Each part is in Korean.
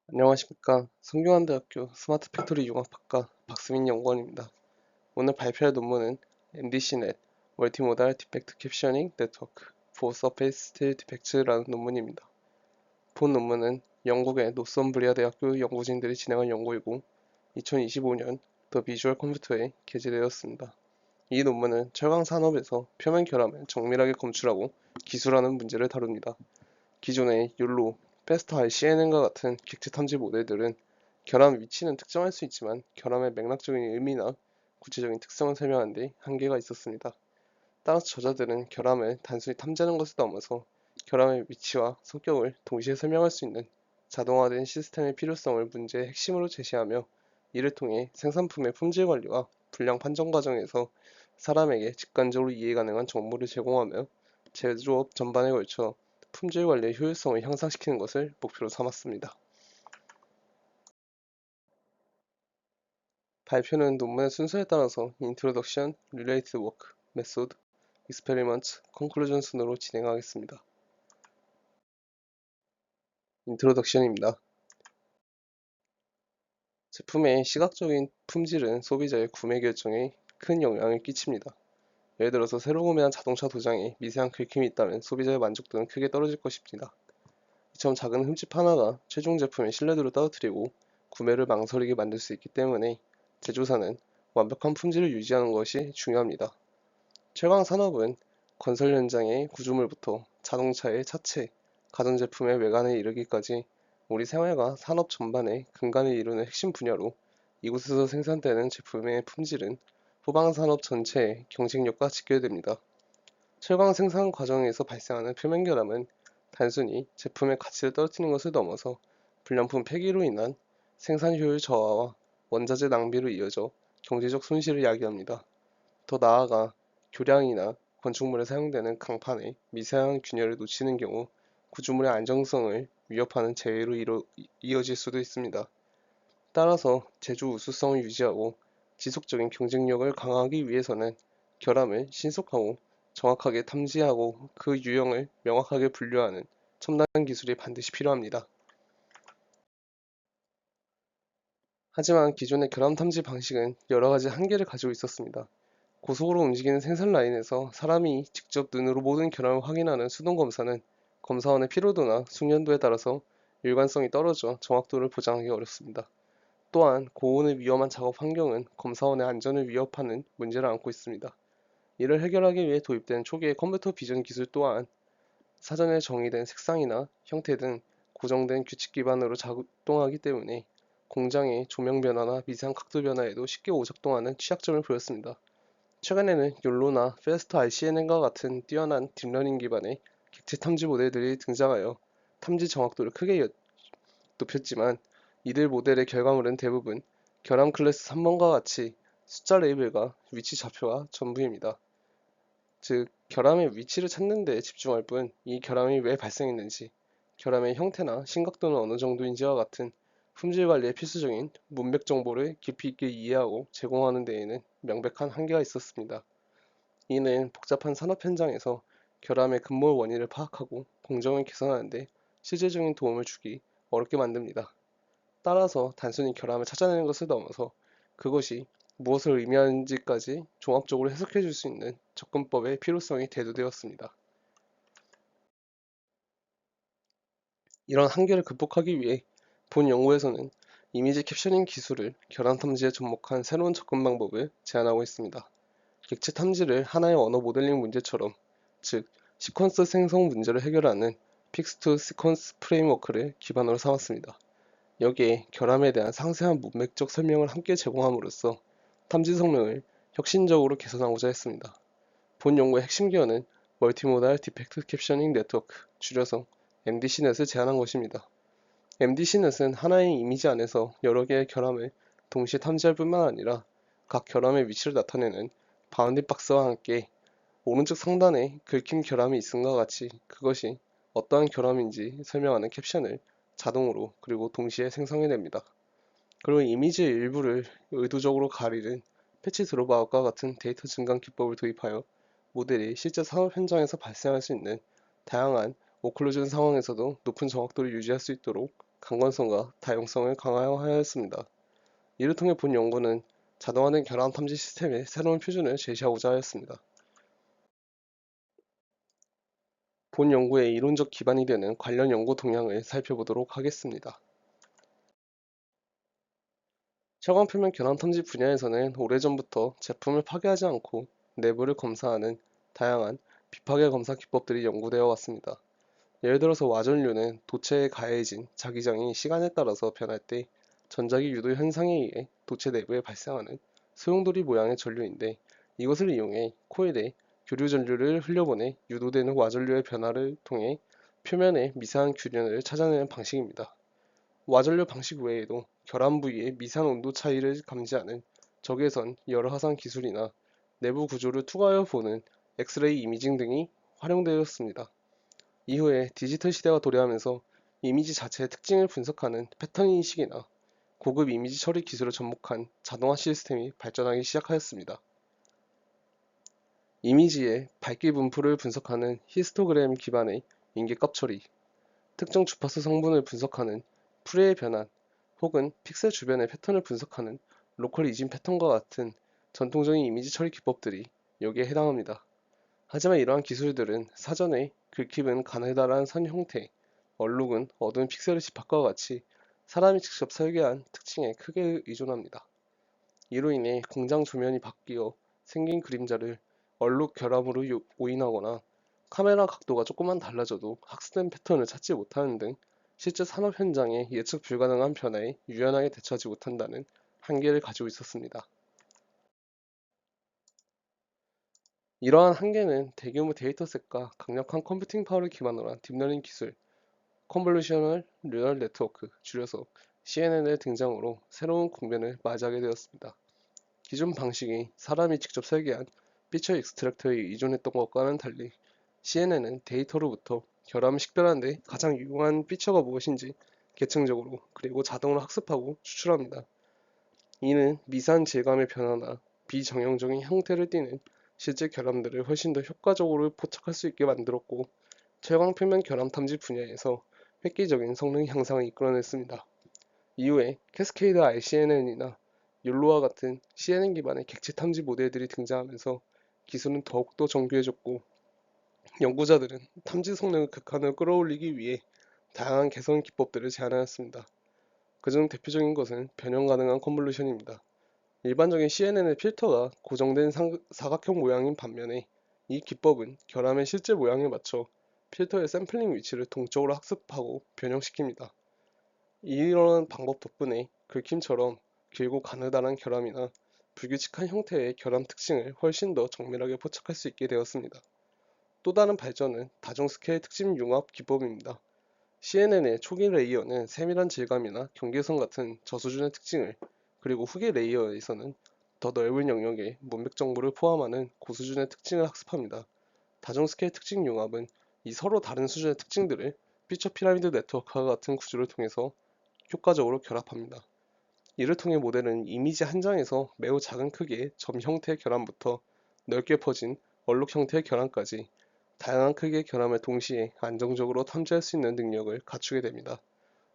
안녕하십니까. 성균관대학교 스마트 팩토리 융합학과 박수민 연구원입니다. 오늘 발표할 논문은 MDCnet 멀티모달 디펙트 캡셔닝 네트워크 for Surface Still Defects라는 논문입니다. 본 논문은 영국의 노썸브리아 대학교 연구진들이 진행한 연구이고 2025년 더 비주얼 컴퓨터에 게재되었습니다. 이 논문은 철강 산업에서 표면 결함을 정밀하게 검출하고 기술하는 문제를 다룹니다. 기존의 욜로, 패스트 RCNN과 같은 객체 탐지 모델들은 결함 위치는 특정할 수 있지만 결함의 맥락적인 의미나 구체적인 특성을 설명하는 데 한계가 있었습니다. 따라서 저자들은 결함을 단순히 탐지하는 것을 넘어서 결함의 위치와 성격을 동시에 설명할 수 있는 자동화된 시스템의 필요성을 문제의 핵심으로 제시하며 이를 통해 생산품의 품질 관리와 불량 판정 과정에서 사람에게 직관적으로 이해 가능한 정보를 제공하며 제조업 전반에 걸쳐 품질 관리의 효율성을 향상시키는 것을 목표로 삼았습니다. 발표는 논문의 순서에 따라서 Introduction, Related Work, Method, Experiment, Conclusion 순으로 진행하겠습니다. 인트로덕션입니다. 제품의 시각적인 품질은 소비자의 구매 결정에 큰 영향을 끼칩니다. 예를 들어서 새로 구매한 자동차 도장에 미세한 긁힘이 있다면 소비자의 만족도는 크게 떨어질 것입니다. 이처럼 작은 흠집 하나가 최종 제품의 신뢰도를 떨어뜨리고 구매를 망설이게 만들 수 있기 때문에 제조사는 완벽한 품질을 유지하는 것이 중요합니다. 철강 산업은 건설 현장의 구조물부터 자동차의 차체, 가전제품의 외관에 이르기까지 우리 생활과 산업 전반의 근간을 이루는 핵심 분야로 이곳에서 생산되는 제품의 품질은 후방 산업 전체의 경쟁력과 직결됩니다. 철강 생산 과정에서 발생하는 표면 결함은 단순히 제품의 가치를 떨어뜨리는 것을 넘어서 불량품 폐기로 인한 생산 효율 저하와 원자재 낭비로 이어져 경제적 손실을 야기합니다. 더 나아가 교량이나 건축물에 사용되는 강판에 미세한 균열을 놓치는 경우 구조물의 안정성을 위협하는 재해로 이어질 수도 있습니다. 따라서 제조 우수성을 유지하고 지속적인 경쟁력을 강화하기 위해서는 결함을 신속하고 정확하게 탐지하고 그 유형을 명확하게 분류하는 첨단 기술이 반드시 필요합니다. 하지만 기존의 결함 탐지 방식은 여러 가지 한계를 가지고 있었습니다. 고속으로 움직이는 생산 라인에서 사람이 직접 눈으로 모든 결함을 확인하는 수동 검사는 검사원의 피로도나 숙련도에 따라서 일관성이 떨어져 정확도를 보장하기 어렵습니다. 또한 고온의 위험한 작업 환경은 검사원의 안전을 위협하는 문제를 안고 있습니다. 이를 해결하기 위해 도입된 초기의 컴퓨터 비전 기술 또한 사전에 정의된 색상이나 형태 등 고정된 규칙 기반으로 작동하기 때문에 공장의 조명 변화나 미세한 각도 변화에도 쉽게 오작동하는 취약점을 보였습니다. 최근에는 욜로나 페스트 RCNN과 같은 뛰어난 딥러닝 기반의 객체 탐지 모델들이 등장하여 탐지 정확도를 크게 높였지만 이들 모델의 결과물은 대부분 결함 클래스 3번과 같이 숫자 레이블과 위치 좌표가 전부입니다. 즉, 결함의 위치를 찾는 데 집중할 뿐 이 결함이 왜 발생했는지, 결함의 형태나 심각도는 어느 정도인지와 같은 품질 관리에 필수적인 문맥 정보를 깊이 있게 이해하고 제공하는 데에는 명백한 한계가 있었습니다. 이는 복잡한 산업 현장에서 결함의 근본 원인을 파악하고 공정을 개선하는 데 실질적인 도움을 주기 어렵게 만듭니다. 따라서 단순히 결함을 찾아내는 것을 넘어서 그것이 무엇을 의미하는지까지 종합적으로 해석해 줄 수 있는 접근법의 필요성이 대두되었습니다. 이런 한계를 극복하기 위해 본 연구에서는 이미지 캡셔닝 기술을 결함 탐지에 접목한 새로운 접근 방법을 제안하고 있습니다. 객체 탐지를 하나의 언어 모델링 문제처럼, 즉 시퀀스 생성 문제를 해결하는 픽스 투 시퀀스 프레임워크를 기반으로 삼았습니다. 여기에 결함에 대한 상세한 문맥적 설명을 함께 제공함으로써 탐지 성능을 혁신적으로 개선하고자 했습니다. 본 연구의 핵심 기원은 멀티모달 디펙트 캡셔닝 네트워크, 줄여서 MDC넷을 제안한 것입니다. MDC넷은 하나의 이미지 안에서 여러 개의 결함을 동시에 탐지할 뿐만 아니라 각 결함의 위치를 나타내는 바운딩 박스와 함께 오른쪽 상단에 긁힌 결함이 있음과 같이 그것이 어떠한 결함인지 설명하는 캡션을 자동으로 그리고 동시에 생성해냅니다. 그리고 이미지의 일부를 의도적으로 가리는 패치 드롭아웃과 같은 데이터 증강 기법을 도입하여 모델이 실제 산업 현장에서 발생할 수 있는 다양한 오클루전 상황에서도 높은 정확도를 유지할 수 있도록 강건성과 다용성을 강화하였습니다. 이를 통해 본 연구는 자동화된 결함 탐지 시스템의 새로운 표준을 제시하고자 하였습니다. 본 연구의 이론적 기반이 되는 관련 연구 동향을 살펴보도록 하겠습니다. 채광 표면 결함 탐지 분야에서는 오래전부터 제품을 파괴하지 않고 내부를 검사하는 다양한 비파괴 검사 기법들이 연구되어 왔습니다. 예를 들어서 와전류는 도체에 가해진 자기장이 시간에 따라서 변할 때 전자기 유도 현상에 의해 도체 내부에 발생하는 소용돌이 모양의 전류인데, 이것을 이용해 코일에 교류 전류를 흘려보내 유도되는 와전류의 변화를 통해 표면의 미세한 균열을 찾아내는 방식입니다. 와전류 방식 외에도 결함 부위의 미세한 온도 차이를 감지하는 적외선 열화상 기술이나 내부 구조를 투과하여 보는 엑스레이 이미징 등이 활용되었습니다. 이후에 디지털 시대가 도래하면서 이미지 자체의 특징을 분석하는 패턴 인식이나 고급 이미지 처리 기술을 접목한 자동화 시스템이 발전하기 시작하였습니다. 이미지의 밝기 분포를 분석하는 히스토그램 기반의 인계값 처리, 특정 주파수 성분을 분석하는 푸레의 변환, 혹은 픽셀 주변의 패턴을 분석하는 로컬 이진 패턴과 같은 전통적인 이미지 처리 기법들이 여기에 해당합니다. 하지만 이러한 기술들은 사전에 긁힘은 가느다란 선 형태, 얼룩은 어두운 픽셀의 집합과 같이 사람이 직접 설계한 특징에 크게 의존합니다. 이로 인해 공장 조면이 바뀌어 생긴 그림자를 얼룩 결함으로 오인하거나 카메라 각도가 조금만 달라져도 학습된 패턴을 찾지 못하는 등 실제 산업 현장의 예측 불가능한 변화에 유연하게 대처하지 못한다는 한계를 가지고 있었습니다. 이러한 한계는 대규모 데이터셋과 강력한 컴퓨팅 파워를 기반으로 한 딥러닝 기술, 컨볼루셔널 뉴럴 네트워크, 줄여서 CNN의 등장으로 새로운 국면을 맞이하게 되었습니다. 기존 방식이 사람이 직접 설계한 피처 익스트랙터에 의존했던 것과는 달리 CNN은 데이터로부터 결함을 식별하는 데 가장 유용한 피처가 무엇인지 계층적으로 그리고 자동으로 학습하고 추출합니다. 이는 미세한 질감의 변화나 비정형적인 형태를 띠는 실제 결함들을 훨씬 더 효과적으로 포착할 수 있게 만들었고, 채광 표면 결함 탐지 분야에서 획기적인 성능 향상을 이끌어냈습니다. 이후에 캐스케이드 RCNN이나 욜로와 같은 CNN 기반의 객체 탐지 모델들이 등장하면서 기술은 더욱더 정교해졌고, 연구자들은 탐지 성능을 극한으로 끌어올리기 위해 다양한 개선 기법들을 제안하였습니다. 그중 대표적인 것은 변형 가능한 컨볼루션입니다. 일반적인 CNN의 필터가 고정된 사각형 모양인 반면에, 이 기법은 결함의 실제 모양에 맞춰 필터의 샘플링 위치를 동적으로 학습하고 변형시킵니다. 이런 방법 덕분에 긁힘처럼 길고 가느다란 결함이나 불규칙한 형태의 결함 특징을 훨씬 더 정밀하게 포착할 수 있게 되었습니다. 또 다른 발전은 다중 스케일 특징 융합 기법입니다. CNN의 초기 레이어는 세밀한 질감이나 경계선 같은 저수준의 특징을, 그리고 후기 레이어에서는 더 넓은 영역의 문맥 정보를 포함하는 고수준의 특징을 학습합니다. 다중 스케일 특징 융합은 이 서로 다른 수준의 특징들을 피처 피라미드 네트워크와 같은 구조를 통해서 효과적으로 결합합니다. 이를 통해 모델은 이미지 한 장에서 매우 작은 크기의 점 형태의 결함부터 넓게 퍼진 얼룩 형태의 결함까지 다양한 크기의 결함을 동시에 안정적으로 탐지할 수 있는 능력을 갖추게 됩니다.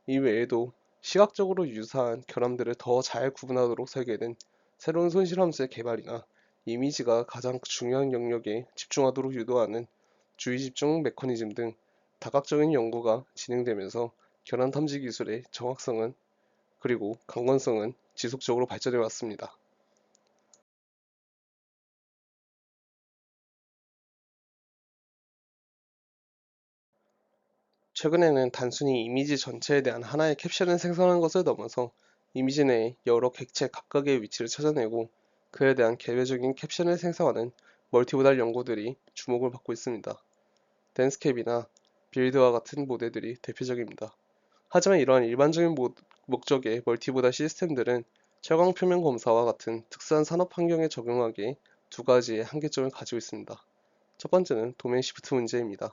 이 외에도 시각적으로 유사한 결함들을 더 잘 구분하도록 설계된 새로운 손실함수의 개발이나 이미지가 가장 중요한 영역에 집중하도록 유도하는 주의 집중 메커니즘 등 다각적인 연구가 진행되면서 결함 탐지 기술의 정확성은 그리고 강건성은 지속적으로 발전해 왔습니다. 최근에는 단순히 이미지 전체에 대한 하나의 캡션을 생성하는 것을 넘어서 이미지 내에 여러 객체 각각의 위치를 찾아내고 그에 대한 개별적인 캡션을 생성하는 멀티모달 연구들이 주목을 받고 있습니다. 댄스캡이나 빌드와 같은 모델들이 대표적입니다. 하지만 이러한 일반적인 목적의 멀티모달 시스템들은 채광 표면 검사와 같은 특수한 산업 환경에 적용하기에 두 가지의 한계점을 가지고 있습니다. 첫 번째는 도메인 시프트 문제입니다.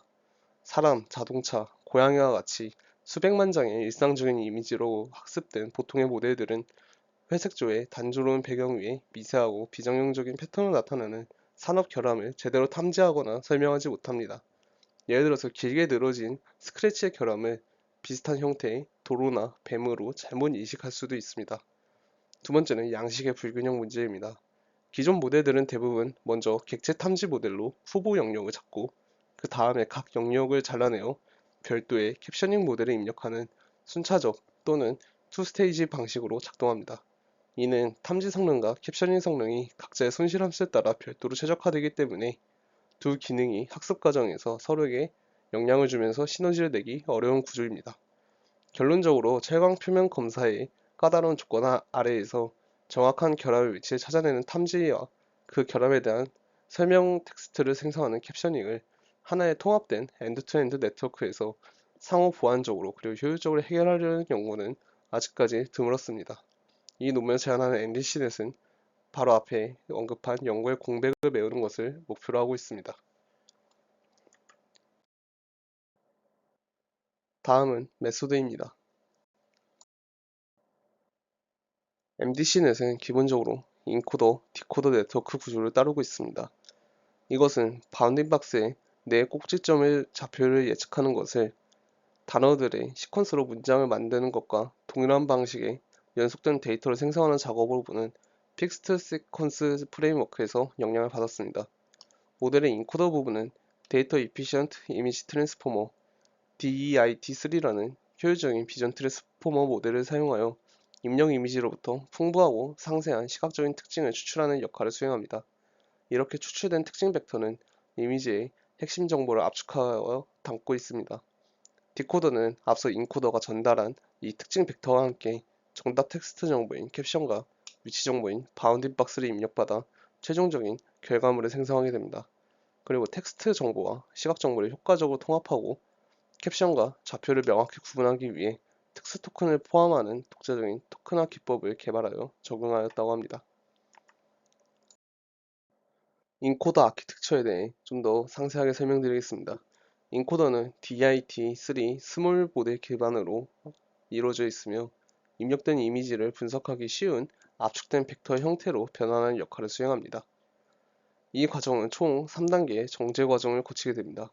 사람, 자동차, 고양이와 같이 수백만 장의 일상적인 이미지로 학습된 보통의 모델들은 회색조의 단조로운 배경 위에 미세하고 비정형적인 패턴을 나타내는 산업 결함을 제대로 탐지하거나 설명하지 못합니다. 예를 들어서 길게 늘어진 스크래치의 결함을 비슷한 형태의 도로나 뱀으로 잘못 인식할 수도 있습니다. 두 번째는 양식의 불균형 문제입니다. 기존 모델들은 대부분 먼저 객체 탐지 모델로 후보 영역을 잡고 그 다음에 각 영역을 잘라내어 별도의 캡셔닝 모델을 입력하는 순차적 또는 투스테이지 방식으로 작동합니다. 이는 탐지 성능과 캡셔닝 성능이 각자의 손실 함수에 따라 별도로 최적화되기 때문에 두 기능이 학습 과정에서 서로에게 영향을 주면서 시너지를 내기 어려운 구조입니다. 결론적으로 채광 표면 검사의 까다로운 조건 아래에서 정확한 결합의 위치를 찾아내는 탐지와 그 결합에 대한 설명 텍스트를 생성하는 캡셔닝을 하나의 통합된 엔드-투-엔드 네트워크에서 상호 보완적으로 그리고 효율적으로 해결하려는 연구는 아직까지 드물었습니다. 이 논문을 제안하는 앤디 시넷은 바로 앞에 언급한 연구의 공백을 메우는 것을 목표로 하고 있습니다. 다음은 메소드입니다. MDC넷은 기본적으로 인코더, 디코더 네트워크 구조를 따르고 있습니다. 이것은 바운딩 박스의 내 꼭지점의 좌표를 예측하는 것을 단어들의 시퀀스로 문장을 만드는 것과 동일한 방식의 연속된 데이터를 생성하는 작업으로 보는 픽스트 시퀀스 프레임워크에서 영향을 받았습니다. 모델의 인코더 부분은 데이터 이피션트 이미지 트랜스포머 DEIT3라는 효율적인 비전 트랜스포머 모델을 사용하여 입력 이미지로부터 풍부하고 상세한 시각적인 특징을 추출하는 역할을 수행합니다. 이렇게 추출된 특징 벡터는 이미지의 핵심 정보를 압축하여 담고 있습니다. 디코더는 앞서 인코더가 전달한 이 특징 벡터와 함께 정답 텍스트 정보인 캡션과 위치 정보인 바운딩 박스를 입력받아 최종적인 결과물을 생성하게 됩니다. 그리고 텍스트 정보와 시각 정보를 효과적으로 통합하고 캡션과 좌표를 명확히 구분하기 위해 특수 토큰을 포함하는 독자적인 토큰화 기법을 개발하여 적용하였다고 합니다. 인코더 아키텍처에 대해 좀 더 상세하게 설명드리겠습니다. 인코더는 DIT3 스몰 모델 기반으로 이루어져 있으며 입력된 이미지를 분석하기 쉬운 압축된 벡터 형태로 변환하는 역할을 수행합니다. 이 과정은 총 3단계의 정제 과정을 거치게 됩니다.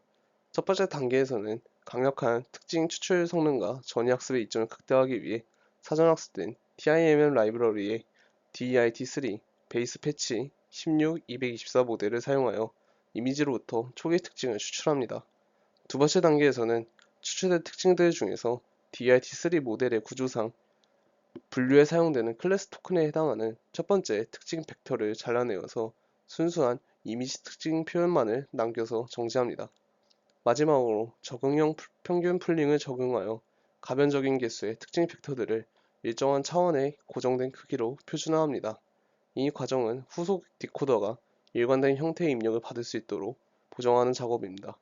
첫 번째 단계에서는 강력한 특징 추출 성능과 전위 학습의 이점을 극대화하기 위해 사전 학습된 TIMM 라이브러리의 DEIT3 베이스 패치 16224 모델을 사용하여 이미지로부터 초기 특징을 추출합니다. 두 번째 단계에서는 추출된 특징들 중에서 DEIT3 모델의 구조상 분류에 사용되는 클래스 토큰에 해당하는 첫 번째 특징 벡터를 잘라내어서 순수한 이미지 특징 표현만을 남겨서 정지합니다. 마지막으로 적응형 평균 풀링을 적용하여 가변적인 개수의 특징 벡터들을 일정한 차원의 고정된 크기로 표준화합니다. 이 과정은 후속 디코더가 일관된 형태의 입력을 받을 수 있도록 보정하는 작업입니다.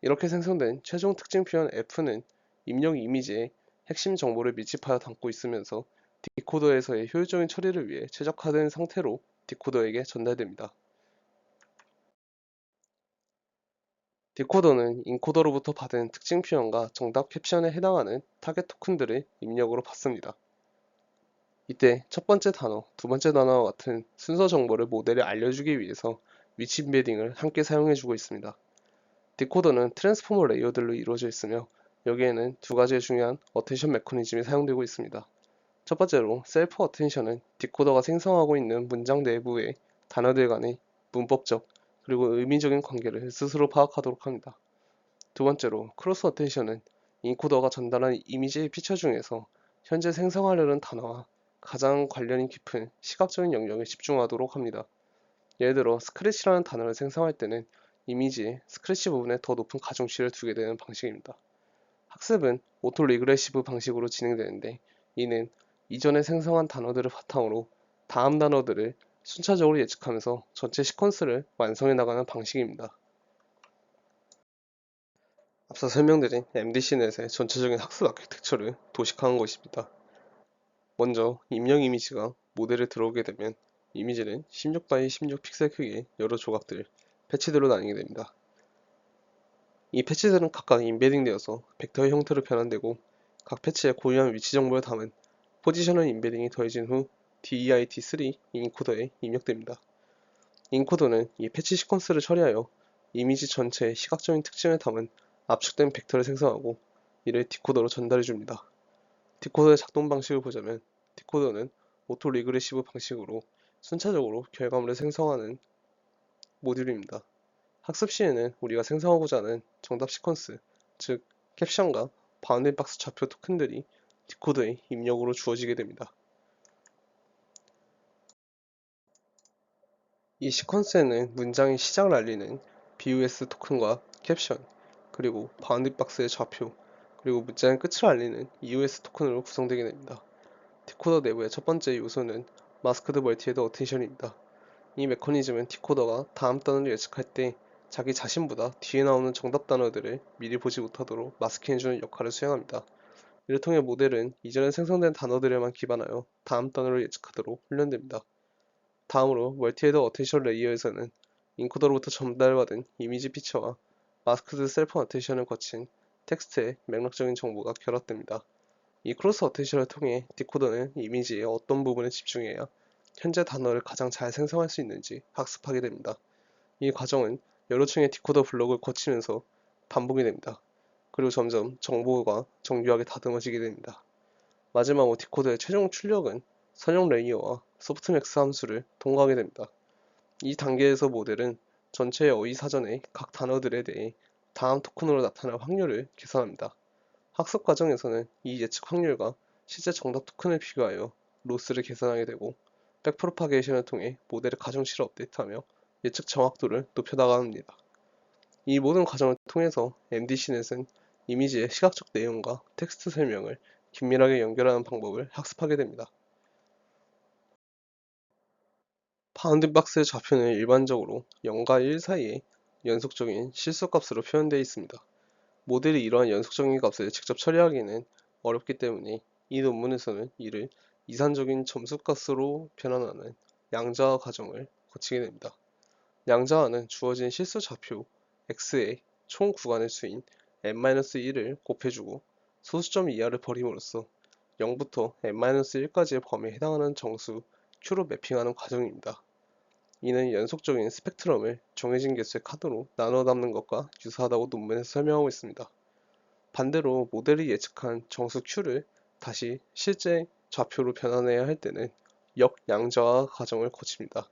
이렇게 생성된 최종 특징 표현 F는 입력 이미지의 핵심 정보를 밀집하여 담고 있으면서 디코더에서의 효율적인 처리를 위해 최적화된 상태로 디코더에게 전달됩니다. 디코더는 인코더로부터 받은 특징 표현과 정답 캡션에 해당하는 타겟 토큰들을 입력으로 받습니다. 이때 첫 번째 단어, 두 번째 단어와 같은 순서 정보를 모델에 알려주기 위해서 위치 임베딩을 함께 사용해주고 있습니다. 디코더는 트랜스포머 레이어들로 이루어져 있으며 여기에는 두 가지의 중요한 어텐션 메커니즘이 사용되고 있습니다. 첫 번째로 셀프 어텐션은 디코더가 생성하고 있는 문장 내부의 단어들 간의 문법적 그리고 의미적인 관계를 스스로 파악하도록 합니다. 두 번째로 크로스 어텐션은 인코더가 전달한 이미지의 피처 중에서 현재 생성하려는 단어와 가장 관련이 깊은 시각적인 영역에 집중하도록 합니다. 예를 들어 스크래치라는 단어를 생성할 때는 이미지의 스크래치 부분에 더 높은 가중치를 두게 되는 방식입니다. 학습은 오토 리그레시브 방식으로 진행되는데 이는 이전에 생성한 단어들을 바탕으로 다음 단어들을 순차적으로 예측하면서 전체 시퀀스를 완성해 나가는 방식입니다. 앞서 설명드린 MDC넷의 전체적인 학습 아키텍처를 도식화한 것입니다. 먼저 입력 이미지가 모델에 들어오게 되면 이미지는 16 x 16 픽셀 크기의 여러 조각들, 패치들로 나뉘게 됩니다. 이 패치들은 각각 임베딩 되어서 벡터의 형태로 변환되고 각 패치에 고유한 위치 정보를 담은 포지셔널 임베딩이 더해진 후 DEIT3 인코더에 입력됩니다. 인코더는 이 패치 시퀀스를 처리하여 이미지 전체의 시각적인 특징을 담은 압축된 벡터를 생성하고 이를 디코더로 전달해 줍니다. 디코더의 작동 방식을 보자면 디코더는 오토 리그레시브 방식으로 순차적으로 결과물을 생성하는 모듈입니다. 학습 시에는 우리가 생성하고자 하는 정답 시퀀스, 즉 캡션과 바운딩 박스 좌표 토큰들이 디코더의 입력으로 주어지게 됩니다. 이 시퀀스에는 문장의 시작을 알리는 BUS 토큰과 캡션, 그리고 바운딩 박스의 좌표, 그리고 문장의 끝을 알리는 EOS 토큰으로 구성되게 됩니다. 디코더 내부의 첫 번째 요소는 마스크드 멀티헤드 어텐션입니다. 이 메커니즘은 디코더가 다음 단어를 예측할 때 자기 자신보다 뒤에 나오는 정답 단어들을 미리 보지 못하도록 마스킹해주는 역할을 수행합니다. 이를 통해 모델은 이전에 생성된 단어들에만 기반하여 다음 단어를 예측하도록 훈련됩니다. 다음으로 멀티헤드 어텐션 레이어에서는 인코더로부터 전달받은 이미지 피처와 마스크드 셀프 어텐션을 거친 텍스트의 맥락적인 정보가 결합됩니다. 이 크로스 어텐션을 통해 디코더는 이미지의 어떤 부분에 집중해야 현재 단어를 가장 잘 생성할 수 있는지 학습하게 됩니다. 이 과정은 여러 층의 디코더 블록을 거치면서 반복이 됩니다. 그리고 점점 정보가 정교하게 다듬어지게 됩니다. 마지막으로 디코더의 최종 출력은 선형 레이어와 소프트맥스 함수를 통과하게 됩니다. 이 단계에서 모델은 전체의 어휘 사전의 각 단어들에 대해 다음 토큰으로 나타날 확률을 계산합니다. 학습 과정에서는 이 예측 확률과 실제 정답 토큰을 비교하여 로스를 계산하게 되고 백프로파게이션을 통해 모델의 가중치를 업데이트하며 예측 정확도를 높여나갑니다. 이 모든 과정을 통해서 MDC넷은 이미지의 시각적 내용과 텍스트 설명을 긴밀하게 연결하는 방법을 학습하게 됩니다. 바운딩 박스의 좌표는 일반적으로 0과 1 사이의 연속적인 실수값으로 표현되어 있습니다. 모델이 이러한 연속적인 값을 직접 처리하기는 어렵기 때문에 이 논문에서는 이를 이산적인 점수값으로 변환하는 양자화 과정을 거치게 됩니다. 양자화는 주어진 실수 좌표 x의 총 구간의 수인 n-1을 곱해주고 소수점 이하를 버림으로써 0부터 n-1까지의 범위에 해당하는 정수 q로 매핑하는 과정입니다. 이는 연속적인 스펙트럼을 정해진 개수의 카드로 나눠 담는 것과 유사하다고 논문에서 설명하고 있습니다. 반대로 모델이 예측한 정수 q를 다시 실제 좌표로 변환해야 할 때는 역양자화 과정을 거칩니다.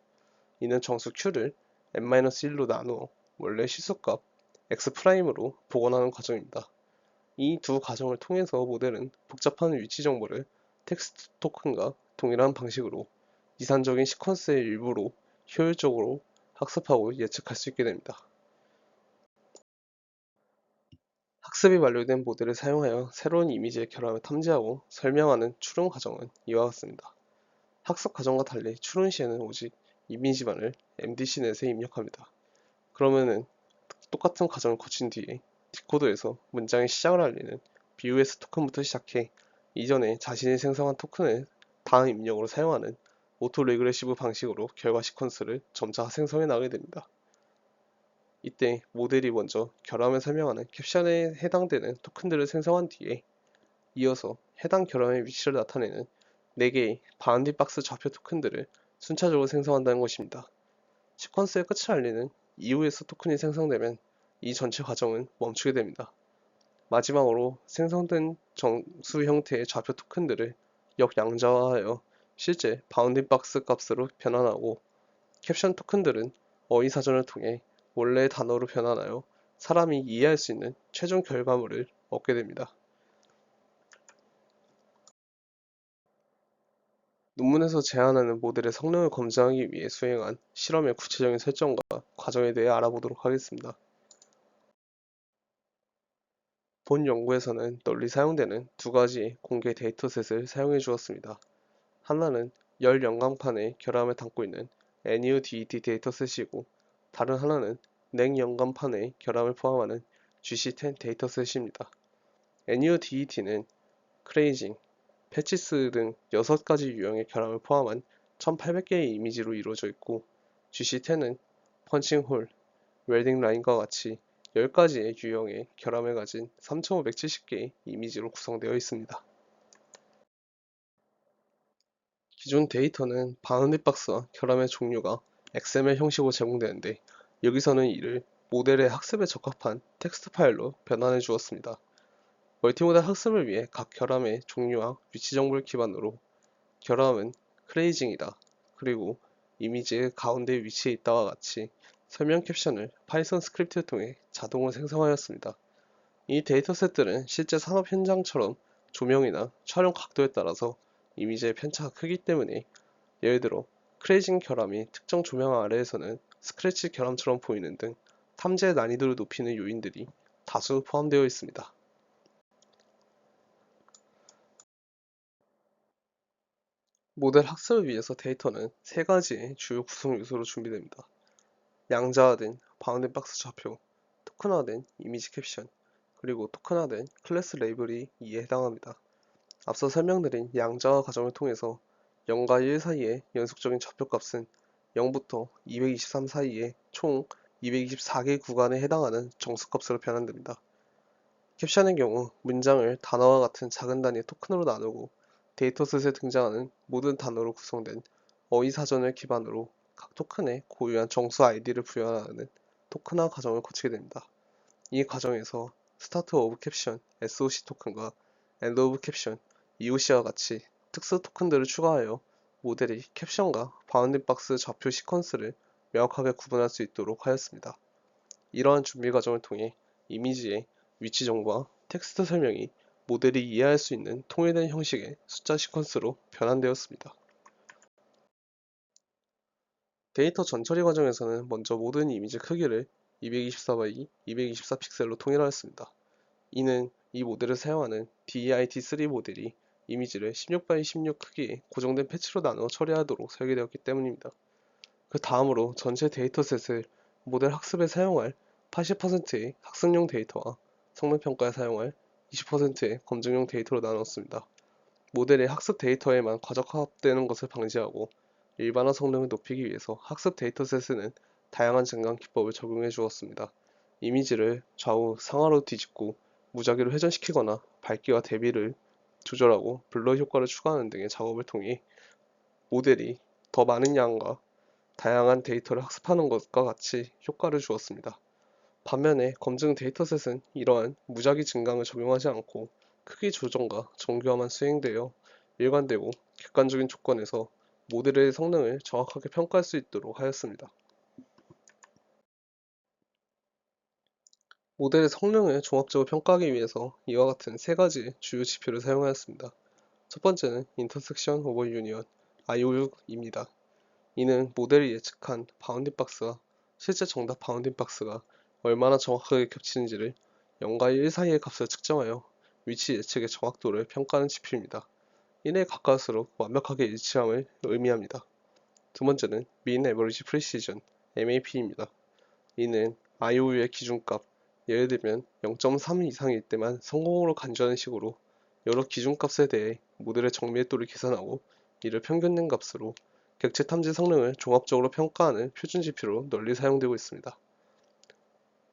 이는 정수 q를 n-1로 나누어 원래 실수값 x'으로 복원하는 과정입니다. 이 두 과정을 통해서 모델은 복잡한 위치 정보를 텍스트 토큰과 동일한 방식으로 이산적인 시퀀스의 일부로 효율적으로 학습하고 예측할 수 있게 됩니다. 학습이 완료된 모델을 사용하여 새로운 이미지의 결함을 탐지하고 설명하는 추론 과정은 이와 같습니다. 학습 과정과 달리 추론 시에는 오직 이미지만을 MDC넷에 입력합니다. 그러면은 똑같은 과정을 거친 뒤에 디코더에서 문장의 시작을 알리는 BUS 토큰부터 시작해 이전에 자신이 생성한 토큰을 다음 입력으로 사용하는 오토 레그레시브 방식으로 결과 시퀀스를 점차 생성해 나가게 됩니다. 이때 모델이 먼저 결함을 설명하는 캡션에 해당되는 토큰들을 생성한 뒤에 이어서 해당 결함의 위치를 나타내는 4개의 바운딩 박스 좌표 토큰들을 순차적으로 생성한다는 것입니다. 시퀀스의 끝을 알리는 EOS 토큰이 생성되면 이 전체 과정은 멈추게 됩니다. 마지막으로 생성된 정수 형태의 좌표 토큰들을 역양자화하여 실제 바운딩 박스 값으로 변환하고 캡션 토큰들은 어휘 사전을 통해 원래의 단어로 변환하여 사람이 이해할 수 있는 최종 결과물을 얻게 됩니다. 논문에서 제안하는 모델의 성능을 검증하기 위해 수행한 실험의 구체적인 설정과 과정에 대해 알아보도록 하겠습니다. 본 연구에서는 널리 사용되는 두 가지의 공개 데이터셋을 사용해 주었습니다. 하나는 열 연광판의 결함을 담고 있는 NUDET 데이터셋이고 다른 하나는 냉 연광판의 결함을 포함하는 GC10 데이터셋입니다. NUDET는 크레이징, 패치스 등 6가지 유형의 결함을 포함한 1800개의 이미지로 이루어져 있고 GC10은 펀칭홀, 웰딩 라인과 같이 10가지의 유형의 결함을 가진 3570개의 이미지로 구성되어 있습니다. 기존 데이터는 바운딩 박스와 결함의 종류가 XML 형식으로 제공되는데 여기서는 이를 모델의 학습에 적합한 텍스트 파일로 변환해 주었습니다. 멀티모델 학습을 위해 각 결함의 종류와 위치 정보를 기반으로 결함은 크레이징이다. 그리고 이미지의 가운데 위치해 있다와 같이 설명 캡션을 파이썬 스크립트를 통해 자동으로 생성하였습니다. 이 데이터셋들은 실제 산업 현장처럼 조명이나 촬영 각도에 따라서 이미지의 편차가 크기 때문에 예를 들어 크레이징 결함이 특정 조명 아래에서는 스크래치 결함처럼 보이는 등 탐지의 난이도를 높이는 요인들이 다수 포함되어 있습니다. 모델 학습을 위해서 데이터는 세 가지의 주요 구성 요소로 준비됩니다. 양자화된 바운딩 박스 좌표, 토큰화된 이미지 캡션, 그리고 토큰화된 클래스 레이블이 이에 해당합니다. 앞서 설명드린 양자화 과정을 통해서 0과 1 사이의 연속적인 좌표값은 0부터 223 사이의 총 224개 구간에 해당하는 정수값으로 변환됩니다. 캡션의 경우 문장을 단어와 같은 작은 단위의 토큰으로 나누고 데이터셋에 등장하는 모든 단어로 구성된 어휘 사전을 기반으로 각 토큰에 고유한 정수 아이디를 부여하는 토큰화 과정을 거치게 됩니다. 이 과정에서 스타트 오브 캡션 SOC 토큰과 엔드 오브 캡션 EOC와 같이 특수 토큰들을 추가하여 모델이 캡션과 바운딩 박스 좌표 시퀀스를 명확하게 구분할 수 있도록 하였습니다. 이러한 준비 과정을 통해 이미지의 위치 정보와 텍스트 설명이 모델이 이해할 수 있는 통일된 형식의 숫자 시퀀스로 변환되었습니다. 데이터 전처리 과정에서는 먼저 모든 이미지 크기를 224x 224 픽셀로 통일하였습니다. 이는 이 모델을 사용하는 DEIT3 모델이 이미지를 16x16 크기의 고정된 패치로 나누어 처리하도록 설계되었기 때문입니다. 그 다음으로 전체 데이터셋을 모델 학습에 사용할 80%의 학습용 데이터와 성능 평가에 사용할 20%의 검증용 데이터로 나눴습니다. 모델의 학습 데이터에만 과적합되는 것을 방지하고 일반화 성능을 높이기 위해서 학습 데이터셋에는 다양한 증강 기법을 적용해 주었습니다. 이미지를 좌우 상하로 뒤집고 무작위로 회전시키거나 밝기와 대비를 조절하고 블러 효과를 추가하는 등의 작업을 통해 모델이 더 많은 양과 다양한 데이터를 학습하는 것과 같이 효과를 주었습니다. 반면에 검증 데이터셋은 이러한 무작위 증강을 적용하지 않고 크기 조정과 정교화만 수행되어 일관되고 객관적인 조건에서 모델의 성능을 정확하게 평가할 수 있도록 하였습니다. 모델의 성능을 종합적으로 평가하기 위해서 이와 같은 세 가지 주요 지표를 사용하였습니다. 첫 번째는 인터섹션 오버 유니언 IOU입니다. 이는 모델이 예측한 바운딩 박스와 실제 정답 바운딩 박스가 얼마나 정확하게 겹치는지를 0과 1 사이의 값을 측정하여 위치 예측의 정확도를 평가하는 지표입니다. 1에 가까울수록 완벽하게 일치함을 의미합니다. 두 번째는 Mean Average Precision MAP입니다. 이는 IOU의 기준값, 예를 들면 0.3 이상일 때만 성공으로 간주하는 식으로 여러 기준값에 대해 모델의 정밀도를 계산하고 이를 평균된 값으로 객체 탐지 성능을 종합적으로 평가하는 표준 지표로 널리 사용되고 있습니다.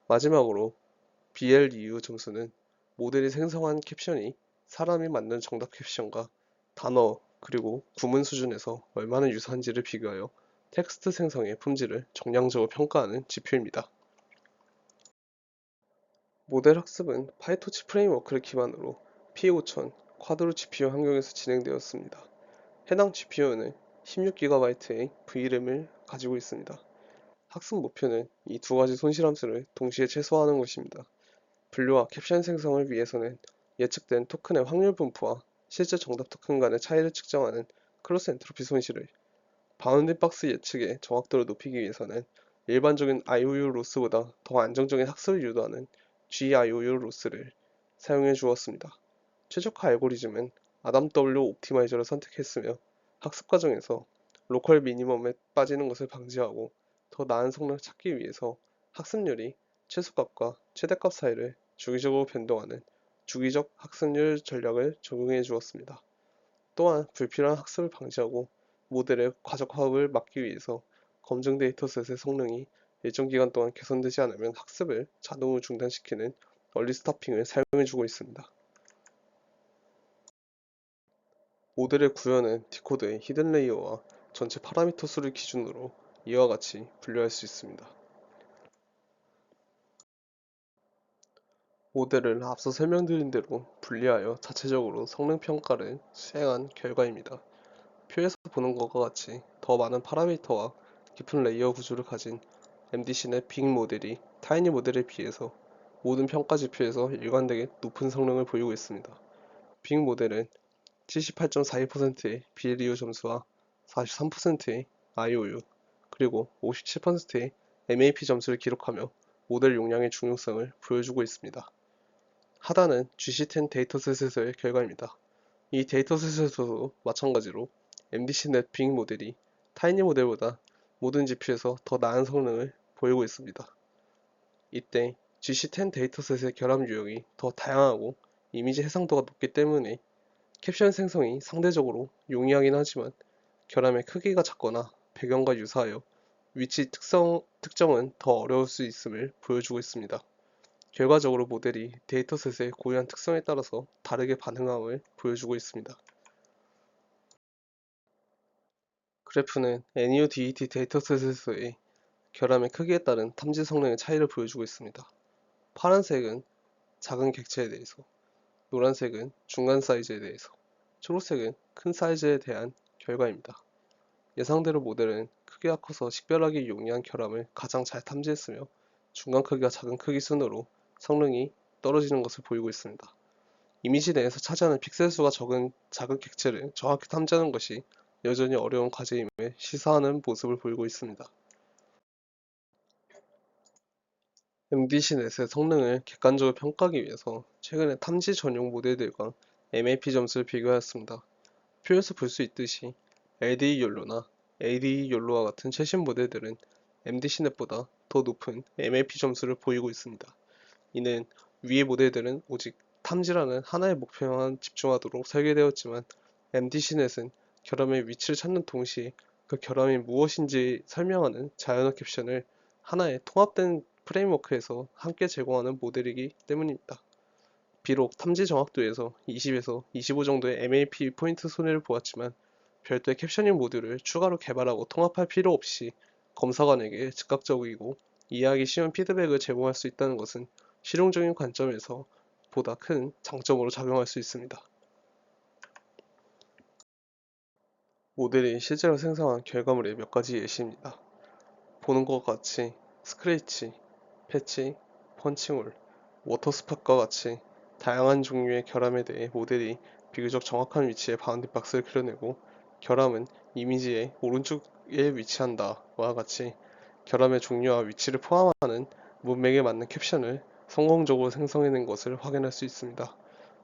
마지막으로 BLEU 점수는 모델이 생성한 캡션이 사람이 만든 정답 캡션과 단어 그리고 구문 수준에서 얼마나 유사한지를 비교하여 텍스트 생성의 품질을 정량적으로 평가하는 지표입니다. 모델 학습은 파이토치 프레임워크를 기반으로 P5000 쿼드로 GPU 환경에서 진행되었습니다. 해당 GPU는 16GB의 VRAM을 가지고 있습니다. 학습 목표는 이 두 가지 손실함수를 동시에 최소화하는 것입니다. 분류와 캡션 생성을 위해서는 예측된 토큰의 확률 분포와 실제 정답 토큰 간의 차이를 측정하는 크로스 엔트로피 손실을, 바운딩 박스 예측의 정확도를 높이기 위해서는 일반적인 IOU 로스보다 더 안정적인 학습을 유도하는 GIOU 로스를 사용해 주었습니다. 최적화 알고리즘은 아담 W 옵티마이저를 선택했으며 학습 과정에서 로컬 미니멈에 빠지는 것을 방지하고 더 나은 성능을 찾기 위해서 학습률이 최소값과 최대값 사이를 주기적으로 변동하는 주기적 학습률 전략을 적용해 주었습니다. 또한 불필요한 학습을 방지하고 모델의 과적화를 막기 위해서 검증 데이터셋의 성능이 일정 기간 동안 개선되지 않으면 학습을 자동으로 중단시키는 얼리 스토핑을 사용해주고 있습니다. 모델의 구현은 디코드의 히든 레이어와 전체 파라미터 수를 기준으로 이와 같이 분류할 수 있습니다. 모델을 앞서 설명드린 대로 분리하여 자체적으로 성능 평가를 수행한 결과입니다. 표에서 보는 것과 같이 더 많은 파라미터와 깊은 레이어 구조를 가진 MDC 내 빅 모델이 타이니 모델에 비해서 모든 평가 지표에서 일관되게 높은 성능을 보이고 있습니다. 빅 모델은 78.42%의 BLEO 점수와 43%의 IOU, 그리고 57%의 MAP 점수를 기록하며 모델 용량의 중요성을 보여주고 있습니다. 하단은 GC10 데이터셋에서의 결과입니다. 이 데이터셋에서도 마찬가지로 MDC넷 빅 모델이 타이니 모델보다 모든 GPU에서 더 나은 성능을 보이고 있습니다. 이때 GC10 데이터셋의 결합 유형이 더 다양하고 이미지 해상도가 높기 때문에 캡션 생성이 상대적으로 용이하긴 하지만 결함의 크기가 작거나 배경과 유사하여 위치 특정은 더 어려울 수 있음을 보여주고 있습니다. 결과적으로 모델이 데이터셋의 고유한 특성에 따라서 다르게 반응함을 보여주고 있습니다. 그래프는 NUDET 데이터셋에서의 결함의 크기에 따른 탐지 성능의 차이를 보여주고 있습니다. 파란색은 작은 객체에 대해서, 노란색은 중간 사이즈에 대해서, 초록색은 큰 사이즈에 대한 결과입니다. 예상대로 모델은 크기가 커서 식별하기 용이한 결함을 가장 잘 탐지했으며 중간 크기가 작은 크기 순으로 성능이 떨어지는 것을 보이고 있습니다. 이미지 내에서 차지하는 픽셀 수가 적은 작은 객체를 정확히 탐지하는 것이 여전히 어려운 과제임을 시사하는 모습을 보이고 있습니다. MDC넷의 성능을 객관적으로 평가하기 위해서 최근에 탐지 전용 모델들과 MAP 점수를 비교하였습니다. 표에서 볼 수 있듯이 LDE 연로나 ADE 연로와 같은 최신 모델들은 MDC넷보다 더 높은 MAP 점수를 보이고 있습니다. 이는 위의 모델들은 오직 탐지라는 하나의 목표에만 집중하도록 설계되었지만 MDC넷은 결함의 위치를 찾는 동시에 그 결함이 무엇인지 설명하는 자연어 캡션을 하나의 통합된 프레임워크에서 함께 제공하는 모델이기 때문입니다. 비록 탐지 정확도에서 20에서 25 정도의 MAP 포인트 손해를 보았지만 별도의 캡셔닝 모듈을 추가로 개발하고 통합할 필요 없이 검사관에게 즉각적이고 이해하기 쉬운 피드백을 제공할 수 있다는 것은 실용적인 관점에서 보다 큰 장점으로 작용할 수 있습니다. 모델이 실제로 생성한 결과물의 몇 가지 예시입니다. 보는 것과 같이 스크래치, 패치, 펀칭홀, 워터스팟과 같이 다양한 종류의 결함에 대해 모델이 비교적 정확한 위치에 바운딩 박스를 그려내고 결함은 이미지의 오른쪽에 위치한다와 같이 결함의 종류와 위치를 포함하는 문맥에 맞는 캡션을 성공적으로 생성해낸 것을 확인할 수 있습니다.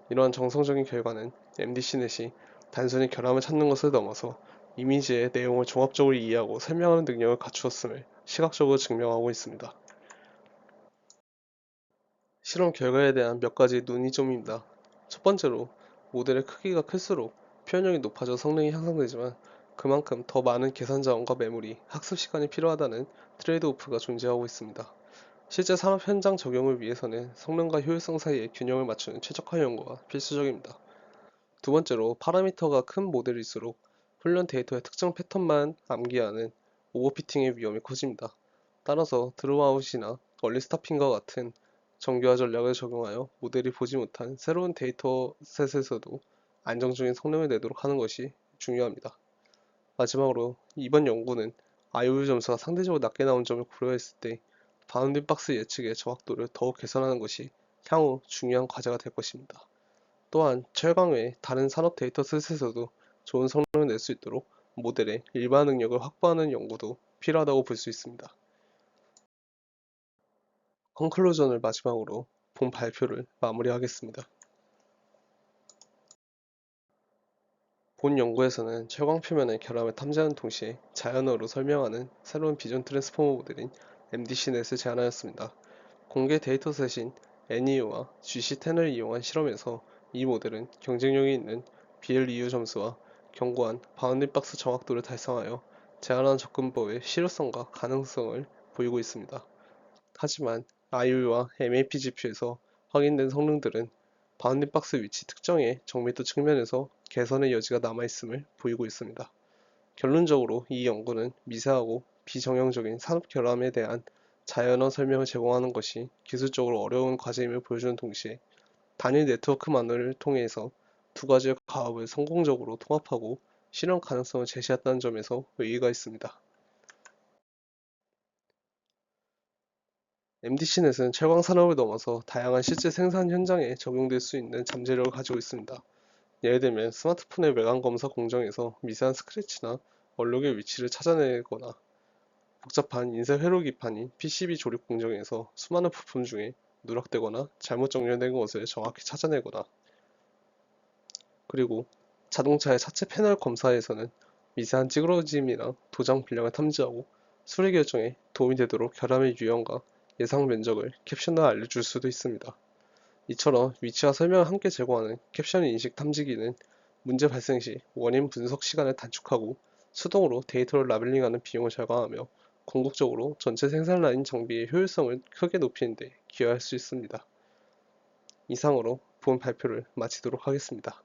이러한 정성적인 결과는 MDC넷이 단순히 결함을 찾는 것을 넘어서 이미지의 내용을 종합적으로 이해하고 설명하는 능력을 갖추었음을 시각적으로 증명하고 있습니다. 실험 결과에 대한 몇 가지 논의점입니다. 첫 번째로, 모델의 크기가 클수록 표현력이 높아져 성능이 향상되지만 그만큼 더 많은 계산 자원과 메모리, 학습 시간이 필요하다는 트레이드오프가 존재하고 있습니다. 실제 산업 현장 적용을 위해서는 성능과 효율성 사이의 균형을 맞추는 최적화 연구가 필수적입니다. 두 번째로, 파라미터가 큰 모델일수록 훈련 데이터의 특정 패턴만 암기하는 오버피팅의 위험이 커집니다. 따라서 드로우아웃이나 얼리 스타핑과 같은 정교화 전략을 적용하여 모델이 보지 못한 새로운 데이터셋에서도 안정적인 성능을 내도록 하는 것이 중요합니다. 마지막으로 이번 연구는 IOU 점수가 상대적으로 낮게 나온 점을 고려했을 때 바운딩 박스 예측의 정확도를 더욱 개선하는 것이 향후 중요한 과제가 될 것입니다. 또한 철강 외 다른 산업 데이터셋에서도 좋은 성능을 낼 수 있도록 모델의 일반 능력을 확보하는 연구도 필요하다고 볼 수 있습니다. 컨클루전을 마지막으로 본 발표를 마무리하겠습니다. 본 연구에서는 채광 표면의 결함을 탐지하는 동시에 자연어로 설명하는 새로운 비전 트랜스포머 모델인 MDC넷을 제안하였습니다. 공개 데이터셋인 NEU와 GC10을 이용한 실험에서 이 모델은 경쟁력이 있는 BLEU 점수와 견고한 바운딩 박스 정확도를 달성하여 제한한 접근법의 실효성과 가능성을 보이고 있습니다. 하지만 IOU와 MAP GPU에서 확인된 성능들은 바운딩 박스 위치 특정의 정밀도 측면에서 개선의 여지가 남아있음을 보이고 있습니다. 결론적으로 이 연구는 미세하고 비정형적인 산업 결함에 대한 자연어 설명을 제공하는 것이 기술적으로 어려운 과제임을 보여주는 동시에 단일 네트워크만을 통해서 두 가지의 가업을 성공적으로 통합하고 실현 가능성을 제시했다는 점에서 의의가 있습니다. MDC넷은 철강 산업을 넘어서 다양한 실제 생산 현장에 적용될 수 있는 잠재력을 가지고 있습니다. 예를 들면 스마트폰의 외관 검사 공정에서 미세한 스크래치나 얼룩의 위치를 찾아내거나 복잡한 인쇄 회로 기판인 PCB 조립 공정에서 수많은 부품 중에 누락되거나 잘못 정렬된 것을 정확히 찾아내거나, 그리고 자동차의 차체 패널 검사에서는 미세한 찌그러짐이나 도장 불량을 탐지하고 수리 결정에 도움이 되도록 결함의 유형과 예상 면적을 캡션으로 알려줄 수도 있습니다. 이처럼 위치와 설명을 함께 제공하는 캡션 인식 탐지기는 문제 발생 시 원인 분석 시간을 단축하고 수동으로 데이터를 라벨링하는 비용을 절감하며 궁극적으로 전체 생산 라인 장비의 효율성을 크게 높이는 데 기여할 수 있습니다. 이상으로 본 발표를 마치도록 하겠습니다.